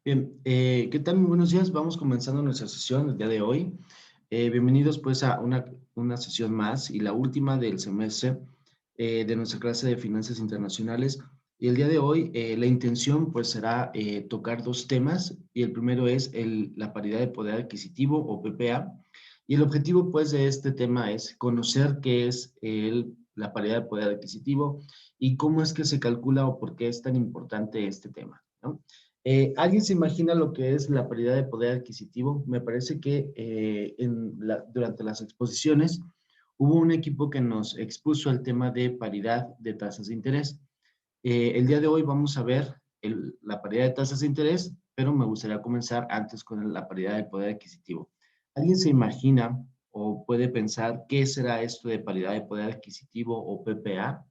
Bien, ¿qué tal? Muy buenos días. Vamos comenzando nuestra sesión el día de hoy. Bienvenidos pues a una sesión más y la última del semestre de nuestra clase de finanzas internacionales. Y el día de hoy la intención pues será tocar dos temas y el primero es la paridad de poder adquisitivo o PPA. Y el objetivo pues de este tema es conocer qué es la paridad de poder adquisitivo y cómo es que se calcula o por qué es tan importante este tema, ¿no? ¿Alguien se imagina lo que es la paridad de poder adquisitivo? Me parece que durante las exposiciones hubo un equipo que nos expuso el tema de paridad de tasas de interés. El día de hoy vamos a ver la paridad de tasas de interés, pero me gustaría comenzar antes con la paridad de poder adquisitivo. ¿Alguien se imagina o puede pensar qué será esto de paridad de poder adquisitivo o PPA?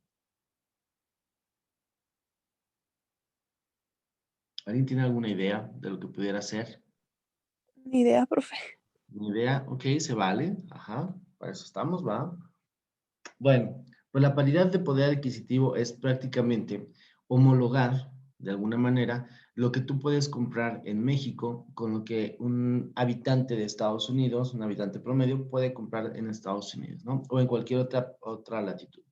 ¿Alguien tiene alguna idea de lo que pudiera ser? Ni idea, profe. Ni idea, ok, se vale, ajá, para eso estamos, va. Bueno, pues la paridad de poder adquisitivo es prácticamente homologar, de alguna manera, lo que tú puedes comprar en México con lo que un habitante de Estados Unidos, un habitante promedio, puede comprar en Estados Unidos, ¿no? O en cualquier otra latitud.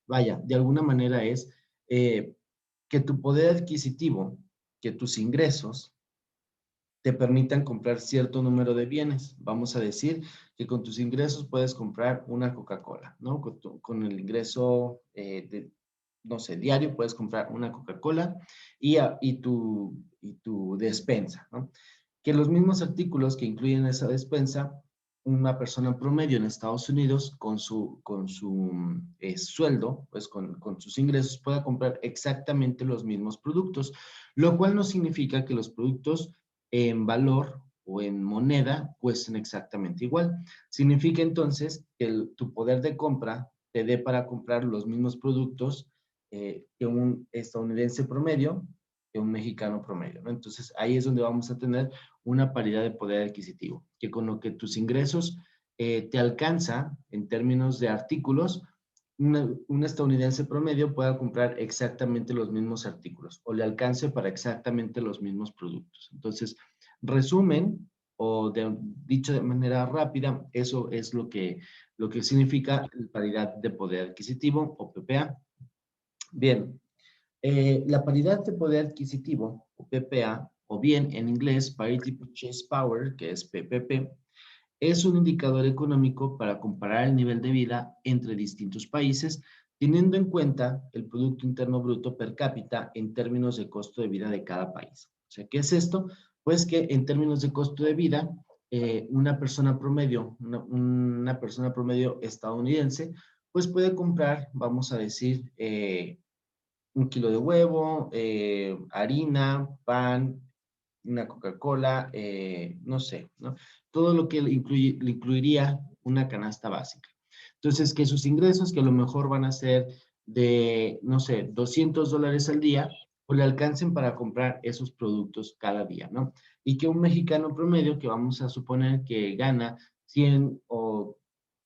Vaya, de alguna manera es eh, que tu poder adquisitivo, que tus ingresos, te permitan comprar cierto número de bienes. Vamos a decir que con tus ingresos puedes comprar una Coca-Cola, ¿no? Con el ingreso no sé, diario puedes comprar una Coca-Cola y tu despensa, ¿no? Que los mismos artículos que incluyen esa despensa, una persona promedio en Estados Unidos con su sueldo, pues con sus ingresos, pueda comprar exactamente los mismos productos, lo cual no significa que los productos en valor o en moneda cuesten exactamente igual. Significa entonces que tu poder de compra te dé para comprar los mismos productos que un estadounidense promedio, que un mexicano promedio, ¿no? Entonces ahí es donde vamos a tener una paridad de poder adquisitivo, que con lo que tus ingresos te alcanza en términos de artículos, un estadounidense promedio pueda comprar exactamente los mismos artículos o le alcance para exactamente los mismos productos. Entonces, resumen o dicho de manera rápida, eso es lo que significa paridad de poder adquisitivo o PPA. Bien, la paridad de poder adquisitivo o PPA, o bien en inglés Parity Purchase Power, que es PPP, es un indicador económico para comparar el nivel de vida entre distintos países, teniendo en cuenta el Producto Interno Bruto per cápita en términos de costo de vida de cada país. O sea, ¿qué es esto? Pues que en términos de costo de vida, una persona promedio estadounidense, pues puede comprar, vamos a decir, 1 kilo de huevo, harina, pan, una Coca-Cola, no sé, ¿no? Todo lo que le incluiría una canasta básica. Entonces, que sus ingresos, que a lo mejor van a ser de, no sé, $200 al día, pues le alcancen para comprar esos productos cada día, ¿no? Y que un mexicano promedio, que vamos a suponer que gana 100 o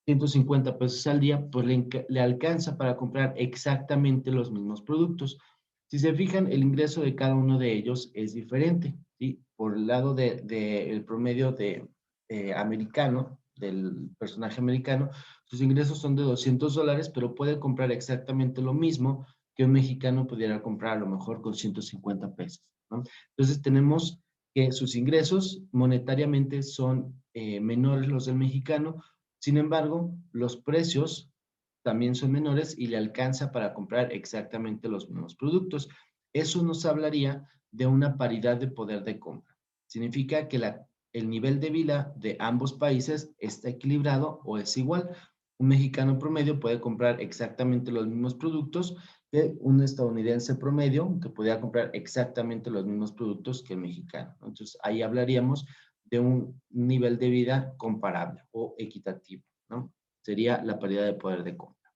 150 pesos al día, pues le alcanza para comprar exactamente los mismos productos. Si se fijan, el ingreso de cada uno de ellos es diferente, ¿sí? Por el lado del promedio americano, del personaje americano, sus ingresos son de $200, pero puede comprar exactamente lo mismo que un mexicano pudiera comprar a lo mejor con 150 pesos, ¿no? Entonces tenemos que sus ingresos monetariamente son menores los del mexicano, sin embargo, los precios también son menores y le alcanza para comprar exactamente los mismos productos. Eso nos hablaría de una paridad de poder de compra. Significa que el nivel de vida de ambos países está equilibrado o es igual. Un mexicano promedio puede comprar exactamente los mismos productos que un estadounidense promedio, que podría comprar exactamente los mismos productos que el mexicano. Entonces, ahí hablaríamos de un nivel de vida comparable o equitativo, ¿no? Sería la paridad de poder de compra.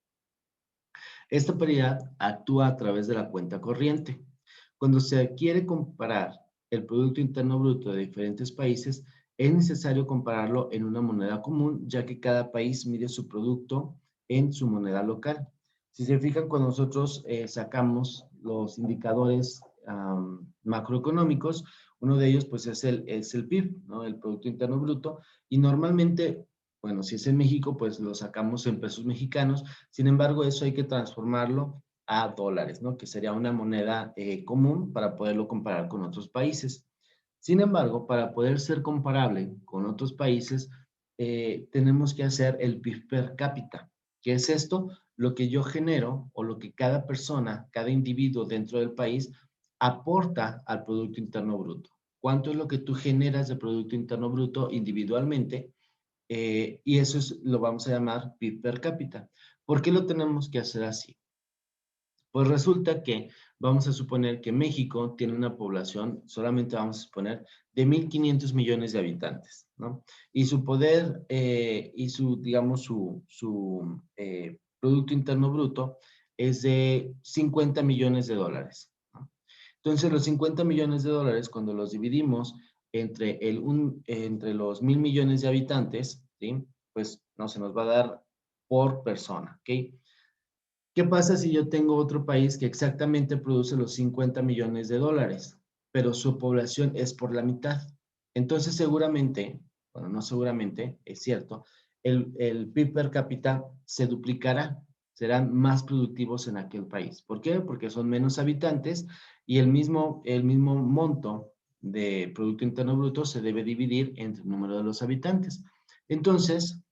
Esta paridad actúa a través de la cuenta corriente. Cuando se quiere comparar el Producto Interno Bruto de diferentes países, es necesario compararlo en una moneda común, ya que cada país mide su producto en su moneda local. Si se fijan, cuando nosotros sacamos los indicadores macroeconómicos, Uno de ellos, pues, es el PIB, ¿no? El Producto Interno Bruto. Y normalmente, bueno, si es en México, pues lo sacamos en pesos mexicanos. Sin embargo, eso hay que transformarlo a dólares, ¿no? Que sería una moneda común para poderlo comparar con otros países. Sin embargo, para poder ser comparable con otros países, tenemos que hacer el PIB per cápita. ¿Qué es esto? Lo que yo genero o lo que cada persona, cada individuo dentro del país aporta al Producto Interno Bruto. ¿Cuánto es lo que tú generas de Producto Interno Bruto individualmente? Y eso lo vamos a llamar PIB per cápita. ¿Por qué lo tenemos que hacer así? Pues resulta que vamos a suponer que México tiene una población, solamente vamos a suponer, de 1.500 millones de habitantes, ¿no? Y su poder y digamos, su Producto Interno Bruto es de 50 millones de dólares, ¿no? Entonces, los 50 millones de dólares, cuando los dividimos entre los 1.000 millones de habitantes, ¿sí? Pues no se nos va a dar por persona, ¿ok? ¿Qué pasa si yo tengo otro país que exactamente produce los 50 millones de dólares, pero su población es por la mitad? Entonces seguramente, bueno, no seguramente, es cierto, el PIB per cápita se duplicará, serán más productivos en aquel país. ¿Por qué? Porque son menos habitantes y el mismo monto de Producto Interno Bruto se debe dividir entre el número de los habitantes. Entonces,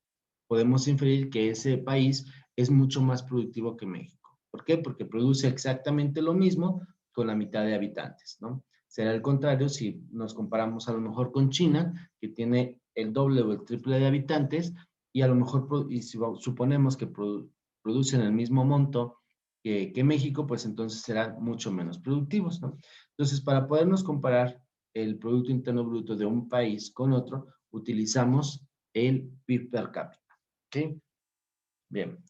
podemos inferir que ese país es mucho más productivo que México. ¿Por qué? Porque produce exactamente lo mismo con la mitad de habitantes, ¿no? Será el contrario si nos comparamos a lo mejor con China, que tiene el doble o el triple de habitantes, y a lo mejor, y si suponemos que producen el mismo monto que México, pues entonces serán mucho menos productivos, ¿no? Entonces, para podernos comparar el Producto Interno Bruto de un país con otro, utilizamos el PIB per cápita. ¿Ok? Bien.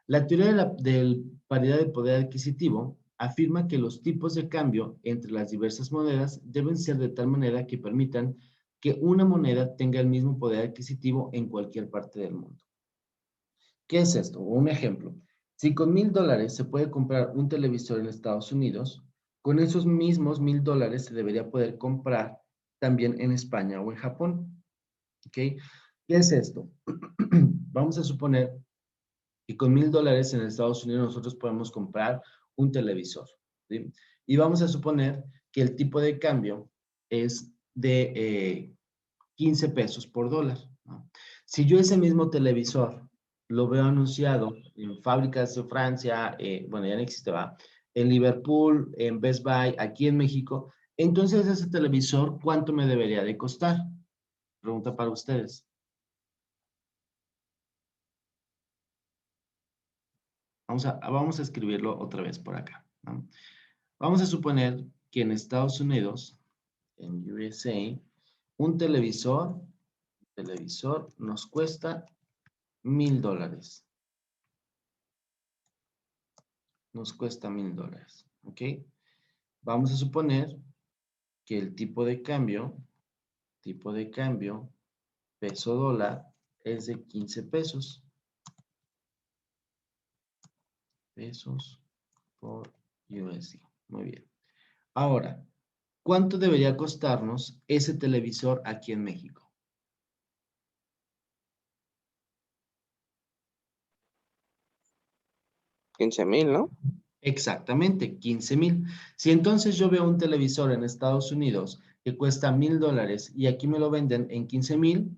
La teoría de paridad de poder adquisitivo afirma que los tipos de cambio entre las diversas monedas deben ser de tal manera que permitan que una moneda tenga el mismo poder adquisitivo en cualquier parte del mundo. ¿Qué es esto? Un ejemplo. Si con $1,000 se puede comprar un televisor en Estados Unidos, con esos mismos $1,000 se debería poder comprar también en España o en Japón. ¿Ok? ¿Qué es esto? Vamos a suponer y con $1,000 en Estados Unidos nosotros podemos comprar un televisor, ¿sí? Y vamos a suponer que el tipo de cambio es de 15 pesos por dólar, ¿no? Si yo ese mismo televisor lo veo anunciado en fábricas de Francia, bueno, ya no existe, va, en Liverpool, en Best Buy, aquí en México, entonces ese televisor, ¿cuánto me debería de costar? Pregunta para ustedes. Vamos a escribirlo otra vez por acá, ¿no? Vamos a suponer que en Estados Unidos, en USA, un televisor nos cuesta $1,000. Nos cuesta $1,000, ¿ok? Vamos a suponer que el tipo de cambio, peso dólar, es de 15 pesos. Pesos por USD. Muy bien. Ahora, ¿cuánto debería costarnos ese televisor aquí en México? 15,000, ¿no? Exactamente, 15,000. Si entonces yo veo un televisor en Estados Unidos que cuesta $1,000 y aquí me lo venden en 15,000,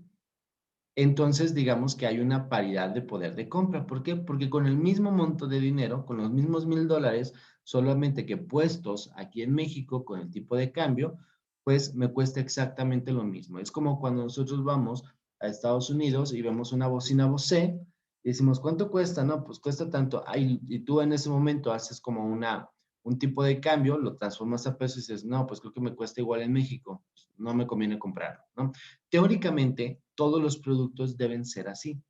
entonces digamos que hay una paridad de poder de compra. ¿Por qué? Porque con el mismo monto de dinero, con los mismos $1,000, solamente que puestos aquí en México con el tipo de cambio, pues me cuesta exactamente lo mismo. Es como cuando nosotros vamos a Estados Unidos y vemos una bocina Bose y decimos, ¿cuánto cuesta? No, pues cuesta tanto. Ay, y tú en ese momento haces como un tipo de cambio, lo transformas a pesos y dices, no, pues creo que me cuesta igual en México. No me conviene comprarlo, ¿no? Teóricamente, todos los productos deben ser así.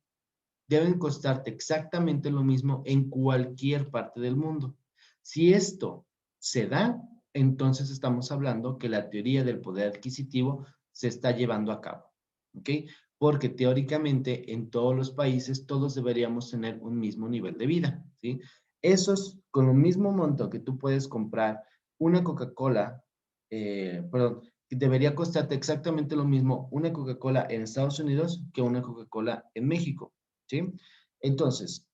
Deben costarte exactamente lo mismo en cualquier parte del mundo. Si esto se da, entonces estamos hablando que la teoría del poder adquisitivo se está llevando a cabo. ¿Ok? Porque teóricamente en todos los países todos deberíamos tener un mismo nivel de vida. ¿Sí? Esos, con el mismo monto que tú puedes comprar una Coca-Cola, perdón, debería costarte exactamente lo mismo una Coca-Cola en Estados Unidos que una Coca-Cola en México, ¿sí? Entonces,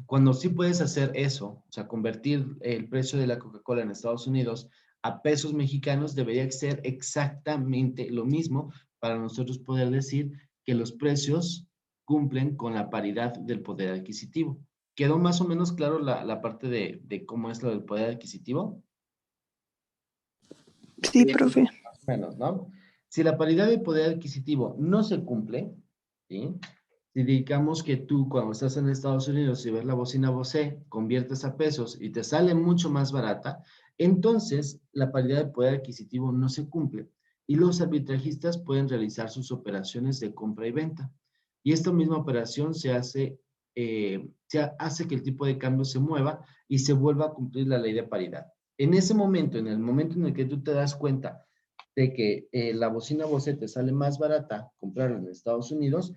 cuando sí puedes hacer eso, o sea, convertir el precio de la Coca-Cola en Estados Unidos a pesos mexicanos, debería ser exactamente lo mismo para nosotros poder decir que los precios cumplen con la paridad del poder adquisitivo. ¿Quedó más o menos claro la parte de cómo es lo del poder adquisitivo? Sí, profe. Más o menos, ¿no? Si la paridad de poder adquisitivo no se cumple, ¿sí? Si digamos que tú cuando estás en Estados Unidos y ves la bocina Bose, conviertes a pesos y te sale mucho más barata, entonces la paridad de poder adquisitivo no se cumple y los arbitrajistas pueden realizar sus operaciones de compra y venta. Y esta misma operación se hace que el tipo de cambio se mueva y se vuelva a cumplir la ley de paridad. En ese momento, en el momento en el que tú te das cuenta de que la bocina Bose te sale más barata comprarla en Estados Unidos,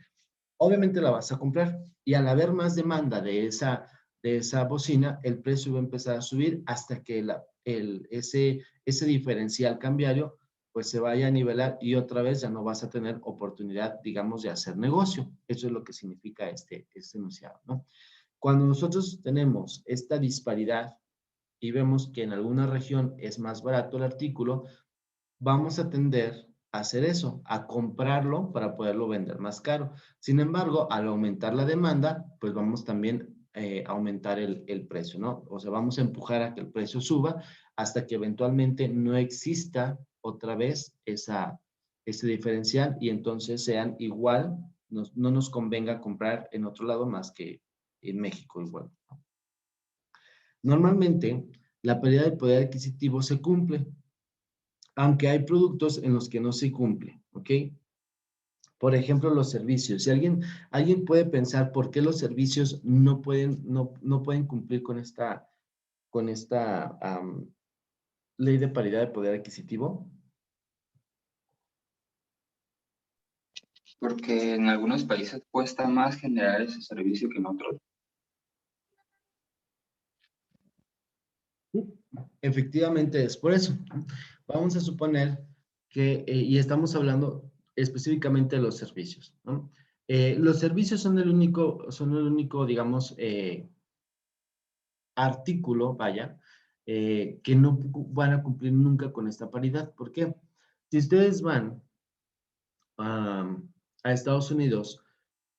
obviamente la vas a comprar. Y al haber más demanda de esa bocina, el precio va a empezar a subir hasta que ese diferencial cambiario pues se vaya a nivelar y otra vez ya no vas a tener oportunidad, digamos, de hacer negocio. Eso es lo que significa este enunciado, ¿no? Cuando nosotros tenemos esta disparidad y vemos que en alguna región es más barato el artículo, vamos a tender a hacer eso, a comprarlo para poderlo vender más caro. Sin embargo, al aumentar la demanda, pues vamos también a aumentar el precio, ¿no? O sea, vamos a empujar a que el precio suba hasta que eventualmente no exista otra vez ese diferencial y entonces sean igual, no nos convenga comprar en otro lado más que en México igual. Normalmente, la pérdida de poder adquisitivo se cumple, aunque hay productos en los que no se cumple, ¿ok? Por ejemplo, los servicios. Si alguien puede pensar por qué los servicios no pueden cumplir con esta ley de paridad de poder adquisitivo. Porque en algunos países cuesta más generar ese servicio que en otros. Sí, efectivamente es por eso. Vamos a suponer que, y estamos hablando específicamente de los servicios, ¿no? Los servicios son el único, digamos, artículo, vaya, que no van a cumplir nunca con esta paridad. ¿Por qué? Si ustedes van a, a Estados Unidos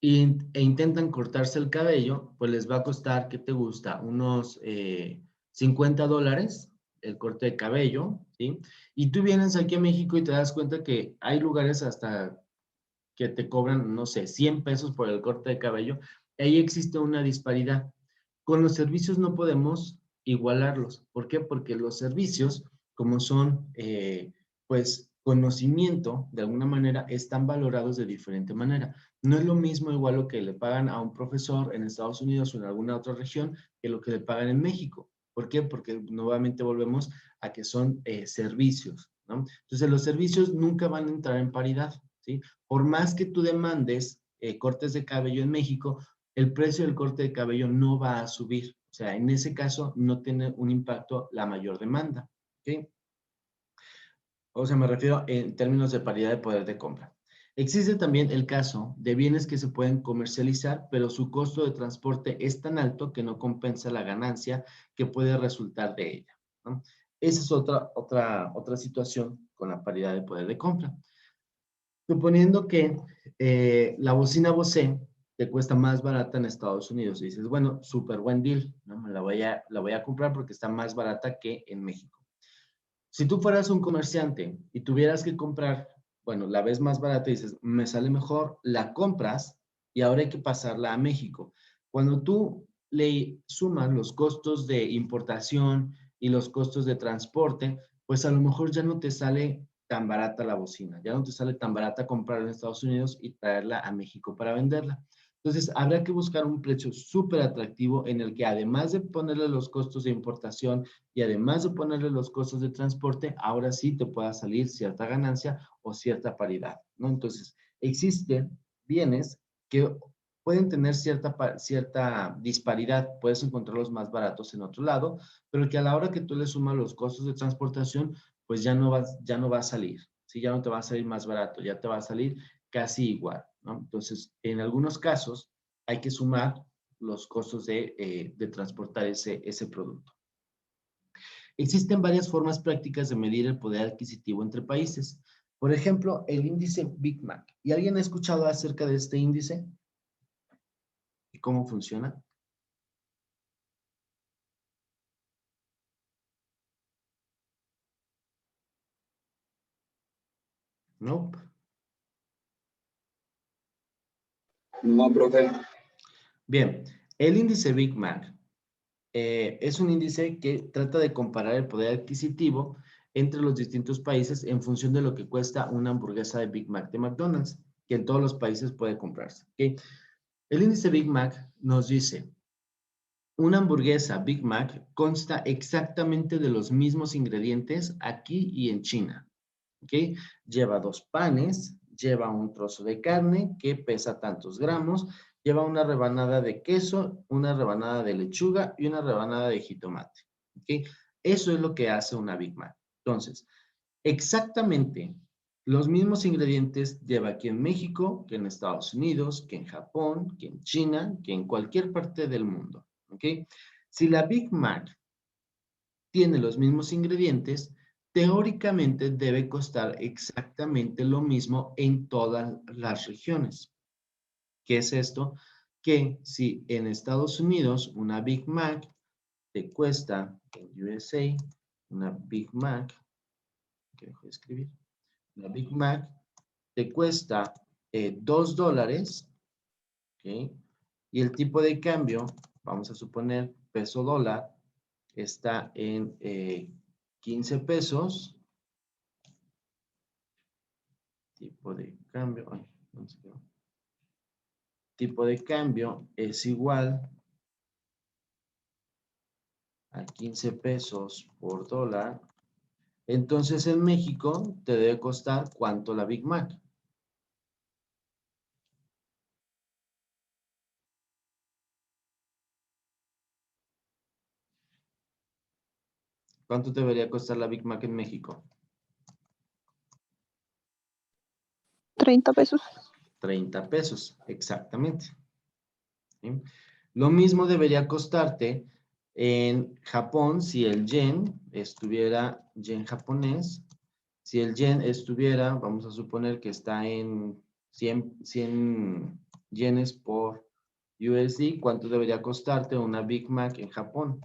e intentan cortarse el cabello, pues les va a costar, ¿qué te gusta? Unos $50 el corte de cabello, ¿sí? Y tú vienes aquí a México y te das cuenta que hay lugares hasta que te cobran, no sé, 100 pesos por el corte de cabello. Ahí existe una disparidad. Con los servicios no podemos igualarlos. ¿Por qué? Porque los servicios, como son, pues, conocimiento, de alguna manera, están valorados de diferente manera. No es lo mismo igual lo que le pagan a un profesor en Estados Unidos o en alguna otra región que lo que le pagan en México. ¿Por qué? Porque nuevamente volvemos a que son servicios, ¿no? Entonces, los servicios nunca van a entrar en paridad, ¿sí? Por más que tú demandes cortes de cabello en México, el precio del corte de cabello no va a subir. O sea, en ese caso no tiene un impacto la mayor demanda. ¿Ok? O sea, me refiero en términos de paridad de poder de compra. Existe también el caso de bienes que se pueden comercializar, pero su costo de transporte es tan alto que no compensa la ganancia que puede resultar de ella, ¿no? Esa es otra situación con la paridad de poder de compra. Suponiendo que la bocina Bose te cuesta más barata en Estados Unidos y dices, bueno, súper buen deal, ¿no? La voy a comprar porque está más barata que en México. Si tú fueras un comerciante y tuvieras que comprar, bueno, la ves más barata y dices, me sale mejor, la compras y ahora hay que pasarla a México. Cuando tú le sumas los costos de importación y los costos de transporte, pues a lo mejor ya no te sale tan barata la bocina, ya no te sale tan barata comprarla en Estados Unidos y traerla a México para venderla. Entonces, habrá que buscar un precio súper atractivo en el que además de ponerle los costos de importación y además de ponerle los costos de transporte, ahora sí te pueda salir cierta ganancia o cierta paridad, ¿no? Entonces, existen bienes que pueden tener cierta disparidad, puedes encontrarlos más baratos en otro lado, pero que a la hora que tú le sumas los costos de transportación, pues ya no va a salir, ¿sí? Ya no te va a salir más barato, ya te va a salir casi igual, ¿no? Entonces, en algunos casos hay que sumar los costos de transportar ese producto. Existen varias formas prácticas de medir el poder adquisitivo entre países. Por ejemplo, el índice Big Mac. ¿Y alguien ha escuchado acerca de este índice? ¿Y cómo funciona? Nope. No, profe. Bien, el índice Big Mac es un índice que trata de comparar el poder adquisitivo entre los distintos países en función de lo que cuesta una hamburguesa de Big Mac de McDonald's, que en todos los países puede comprarse. ¿Okay? El índice Big Mac nos dice, una hamburguesa Big Mac consta exactamente de los mismos ingredientes aquí y en China. ¿Okay? Lleva 2 panes, lleva un trozo de carne que pesa tantos gramos, lleva una rebanada de queso, una rebanada de lechuga y una rebanada de jitomate. ¿Okay? Eso es lo que hace una Big Mac. Entonces, exactamente los mismos ingredientes lleva aquí en México, que en Estados Unidos, que en Japón, que en China, que en cualquier parte del mundo. ¿Ok? Si la Big Mac tiene los mismos ingredientes, teóricamente debe costar exactamente lo mismo en todas las regiones. ¿Qué es esto? Que si en Estados Unidos una Big Mac te cuesta, en USA, una Big Mac, que dejo de escribir, una Big Mac te cuesta $2, ¿ok? Y el tipo de cambio, vamos a suponer peso dólar, está en 15 pesos. Tipo de cambio, ay, no sé qué. Tipo de cambio es igual a 15 pesos por dólar. Entonces en México te debe costar ¿cuánto la Big Mac? ¿Cuánto debería costar la Big Mac en México? 30 pesos. 30 pesos, exactamente. ¿Sí? Lo mismo debería costarte en Japón si el yen estuviera, yen japonés, si el yen estuviera, vamos a suponer que está en 100 yenes por USD, ¿cuánto debería costarte una Big Mac en Japón?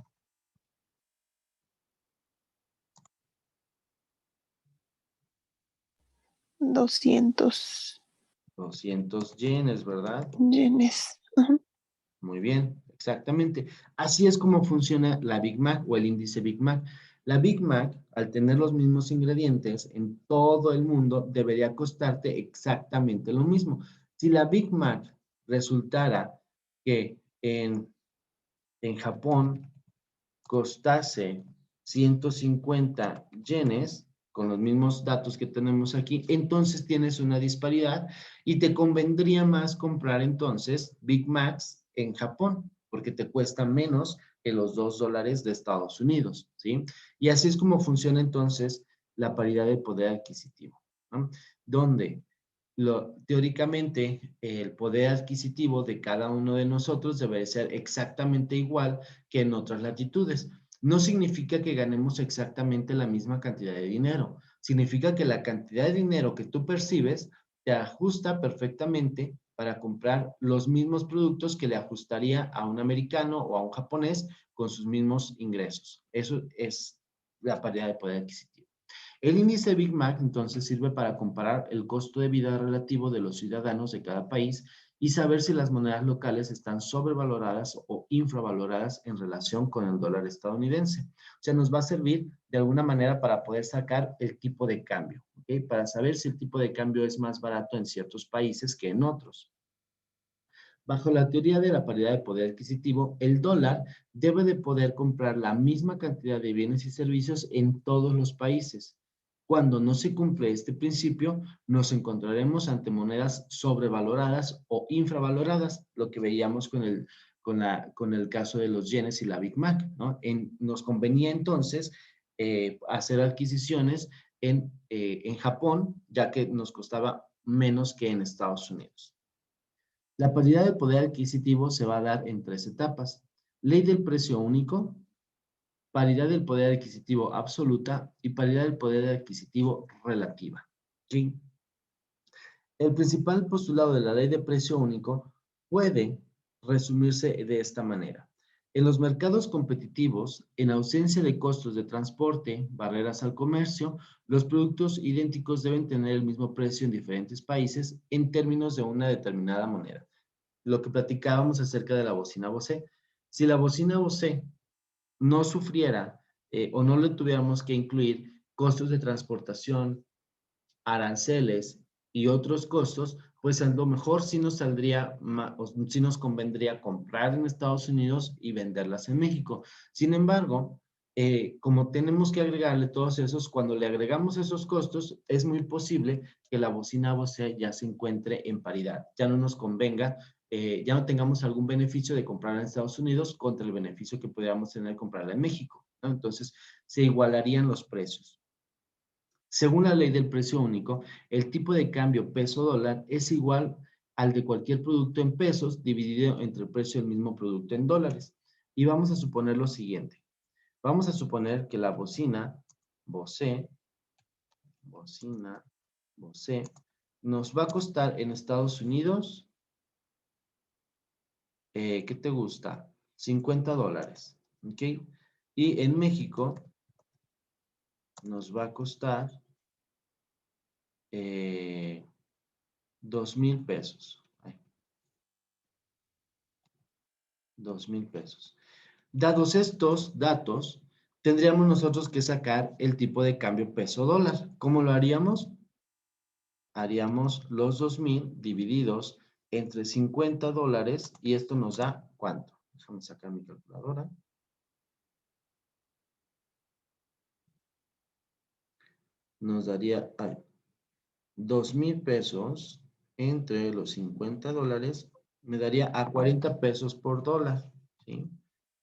200 200 yenes, ¿verdad? yenes. Ajá. Muy bien, exactamente. Así es como funciona la Big Mac o el índice Big Mac. La Big Mac, al tener los mismos ingredientes en todo el mundo, debería costarte exactamente lo mismo. Si la Big Mac resultara que en Japón costase 150 yenes, con los mismos datos que tenemos aquí, entonces tienes una disparidad y te convendría más comprar entonces Big Macs en Japón, porque te cuesta menos que los $2 de Estados Unidos, ¿sí? Y así es como funciona entonces la paridad de poder adquisitivo, ¿no? Donde teóricamente el poder adquisitivo de cada uno de nosotros debe ser exactamente igual que en otras latitudes. No significa que ganemos exactamente la misma cantidad de dinero. Significa que la cantidad de dinero que tú percibes te ajusta perfectamente para comprar los mismos productos que le ajustaría a un americano o a un japonés con sus mismos ingresos. Eso es la paridad de poder adquisitivo. El índice Big Mac entonces sirve para comparar el costo de vida relativo de los ciudadanos de cada país y saber si las monedas locales están sobrevaloradas o infravaloradas en relación con el dólar estadounidense. O sea, nos va a servir de alguna manera para poder sacar el tipo de cambio, ¿okay? Para saber si el tipo de cambio es más barato en ciertos países que en otros. Bajo la teoría de la paridad de poder adquisitivo, el dólar debe de poder comprar la misma cantidad de bienes y servicios en todos los países. Cuando no se cumple este principio, nos encontraremos ante monedas sobrevaloradas o infravaloradas, lo que veíamos con el caso de los yenes y la Big Mac, ¿no? Nos convenía entonces hacer adquisiciones en Japón, ya que nos costaba menos que en Estados Unidos. La paridad de poder adquisitivo se va a dar en 3 etapas. Ley del precio único, paridad del poder adquisitivo absoluta y paridad del poder adquisitivo relativa. ¿Sí? El principal postulado de la ley de precio único puede resumirse de esta manera. En los mercados competitivos, en ausencia de costos de transporte, barreras al comercio, los productos idénticos deben tener el mismo precio en diferentes países en términos de una determinada moneda. Lo que platicábamos acerca de la bocina Bose. Si la bocina Bose no sufriera o no le tuviéramos que incluir costos de transportación, aranceles y otros costos, pues a lo mejor sí nos saldría, o sí nos convendría comprar en Estados Unidos y venderlas en México. Sin embargo, como tenemos que agregarle todos esos, cuando le agregamos esos costos, es muy posible que la bocina Bose ya se encuentre en paridad, ya no nos convenga, ya no tengamos algún beneficio de comprarla en Estados Unidos contra el beneficio que podríamos tener de comprarla en México, ¿no? Entonces, se igualarían los precios. Según la ley del precio único, el tipo de cambio peso-dólar es igual al de cualquier producto en pesos dividido entre el precio del mismo producto en dólares. Y vamos a suponer lo siguiente. Vamos a suponer que la bocina Bose nos va a costar en Estados Unidos, ¿qué te gusta? $50, ¿ok? Y en México nos va a costar 2,000 pesos. 2,000 pesos. Dados estos datos, tendríamos nosotros que sacar el tipo de cambio peso-dólar. ¿Cómo lo haríamos? Haríamos los 2,000 divididos entre $50 y esto nos da ¿cuánto? Déjame sacar mi calculadora. Nos daría 2,000 pesos entre los $50 me daría a 40 pesos por dólar, ¿sí?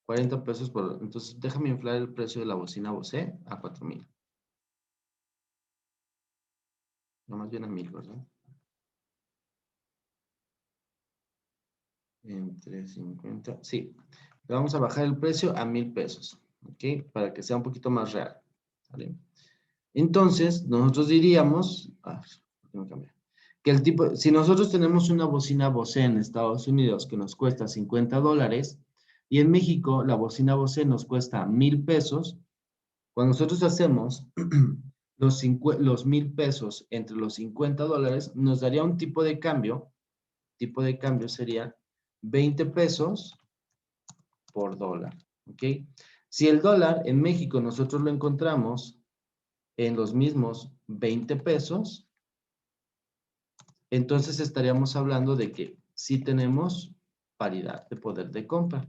40 pesos por dólar. Entonces, déjame inflar el precio de la bocina Bose a 4,000. No, más bien a 1,000, ¿verdad? Entre 50, sí. Le vamos a bajar el precio a 1,000 pesos, ¿ok? Para que sea un poquito más real, ¿vale? Entonces, nosotros diríamos, déjame cambiar, que el tipo, si nosotros tenemos una bocina Bose en Estados Unidos que nos cuesta $50 y en México la bocina Bose nos cuesta 1,000 pesos, cuando nosotros hacemos los 1,000 pesos entre los $50, nos daría un tipo de cambio sería 20 pesos por dólar, ¿ok? Si el dólar en México nosotros lo encontramos en los mismos 20 pesos, entonces estaríamos hablando de que sí tenemos paridad de poder de compra.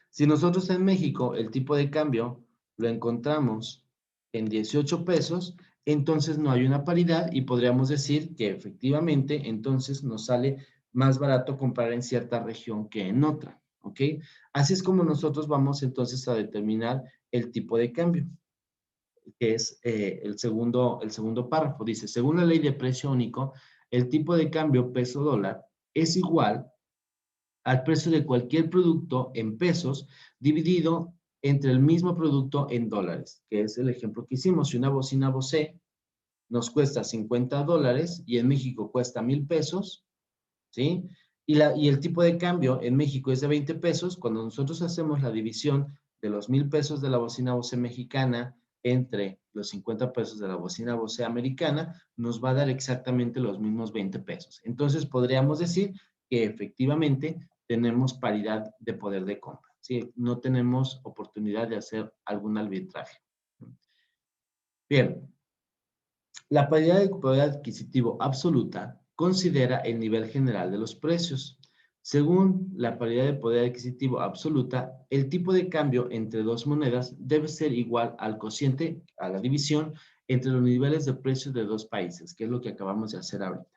Si nosotros en México el tipo de cambio lo encontramos en 18 pesos, entonces no hay una paridad y podríamos decir que efectivamente entonces nos sale más barato comprar en cierta región que en otra, ¿ok? Así es como nosotros vamos entonces a determinar el tipo de cambio, que es el segundo párrafo. Dice, según la ley de precio único, el tipo de cambio peso-dólar es igual al precio de cualquier producto en pesos dividido entre el mismo producto en dólares, que es el ejemplo que hicimos. Si una bocina Bose nos cuesta $50 y en México cuesta 1,000 pesos, ¿sí? Y el tipo de cambio en México es de 20 pesos, cuando nosotros hacemos la división de los 1,000 pesos de la bocina Bose mexicana entre los 50 pesos de la bocina Bose americana, nos va a dar exactamente los mismos 20 pesos. Entonces, podríamos decir que efectivamente tenemos paridad de poder de compra, ¿sí? No tenemos oportunidad de hacer algún arbitraje. Bien, la paridad de poder adquisitivo absoluta considera el nivel general de los precios. Según la paridad de poder adquisitivo absoluta, el tipo de cambio entre dos monedas debe ser igual al cociente, a la división entre los niveles de precios de dos países, que es lo que acabamos de hacer ahorita.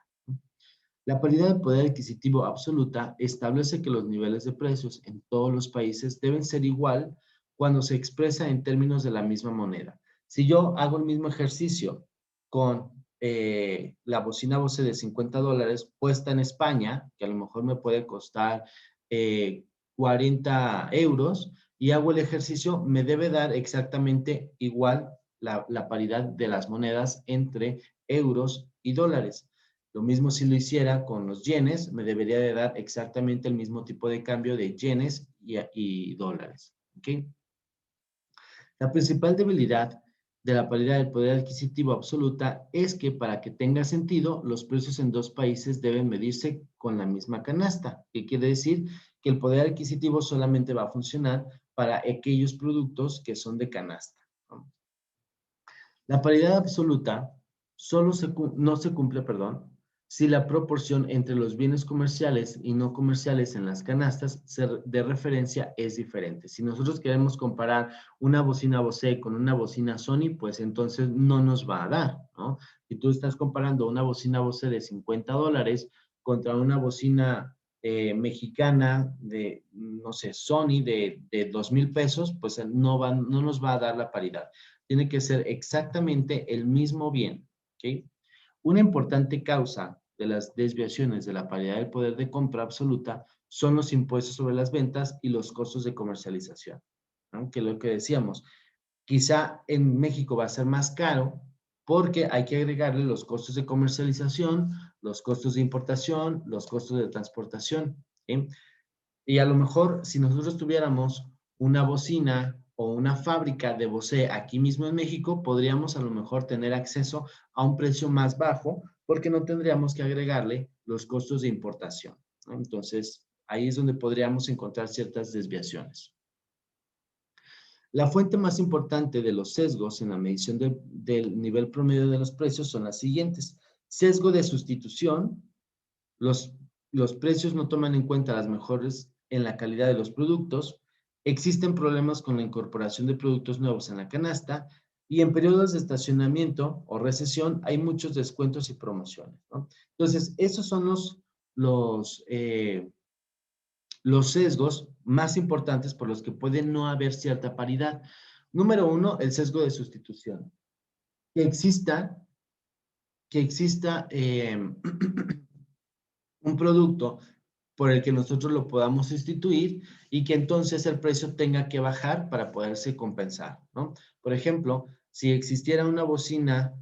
La paridad de poder adquisitivo absoluta establece que los niveles de precios en todos los países deben ser igual cuando se expresa en términos de la misma moneda. Si yo hago el mismo ejercicio con la bocina Bose de $50 puesta en España, que a lo mejor me puede costar 40 euros, y hago el ejercicio, me debe dar exactamente igual la paridad de las monedas entre euros y dólares. Lo mismo si lo hiciera con los yenes, me debería de dar exactamente el mismo tipo de cambio de yenes y dólares. ¿Okay? La principal debilidad de la paridad del poder adquisitivo absoluta es que para que tenga sentido, los precios en dos países deben medirse con la misma canasta, que quiere decir que el poder adquisitivo solamente va a funcionar para aquellos productos que son de canasta, ¿no? La paridad absoluta no se cumple, perdón, si la proporción entre los bienes comerciales y no comerciales en las canastas de referencia es diferente. Si nosotros queremos comparar una bocina Bose con una bocina Sony, pues entonces no nos va a dar, ¿no? Si tú estás comparando una bocina Bose de $50 contra una bocina mexicana de, no sé, Sony de 2,000 pesos, pues no nos va a dar la paridad. Tiene que ser exactamente el mismo bien, ¿ok? Una importante causa de las desviaciones de la paridad del poder de compra absoluta son los impuestos sobre las ventas y los costos de comercialización, ¿no? Que lo que decíamos, quizá en México va a ser más caro porque hay que agregarle los costos de comercialización, los costos de importación, los costos de transportación, ¿sí? Y a lo mejor si nosotros tuviéramos una bocina o una fábrica de Bose aquí mismo en México, podríamos a lo mejor tener acceso a un precio más bajo porque no tendríamos que agregarle los costos de importación, ¿no? Entonces, ahí es donde podríamos encontrar ciertas desviaciones. La fuente más importante de los sesgos en la medición del nivel promedio de los precios son las siguientes. Sesgo de sustitución. Los precios no toman en cuenta las mejoras en la calidad de los productos. Existen problemas con la incorporación de productos nuevos en la canasta. Y en periodos de estacionamiento o recesión hay muchos descuentos y promociones, ¿no? Entonces, esos son los sesgos más importantes por los que puede no haber cierta paridad. Número uno, el sesgo de sustitución. Que exista un producto por el que nosotros lo podamos sustituir y que entonces el precio tenga que bajar para poderse compensar, ¿no? Por ejemplo, si existiera una bocina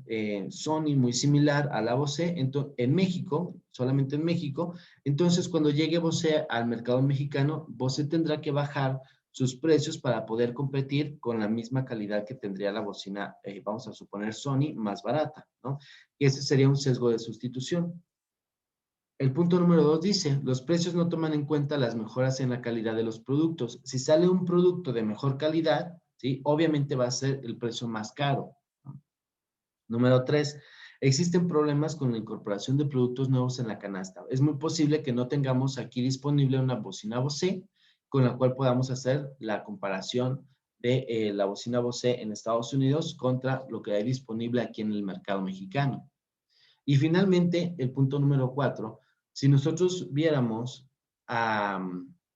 Sony muy similar a la Bose en México, solamente en México, entonces cuando llegue Bose al mercado mexicano, Bose tendrá que bajar sus precios para poder competir con la misma calidad que tendría la bocina, vamos a suponer Sony, más barata, ¿no? Y ese sería un sesgo de sustitución. El punto número 2 dice, los precios no toman en cuenta las mejoras en la calidad de los productos. Si sale un producto de mejor calidad, ¿sí? Obviamente va a ser el precio más caro, ¿no? Número 3, existen problemas con la incorporación de productos nuevos en la canasta. Es muy posible que no tengamos aquí disponible una bocina Bose con la cual podamos hacer la comparación de la bocina Bose en Estados Unidos contra lo que hay disponible aquí en el mercado mexicano. Y finalmente, el punto número 4, si nosotros viéramos,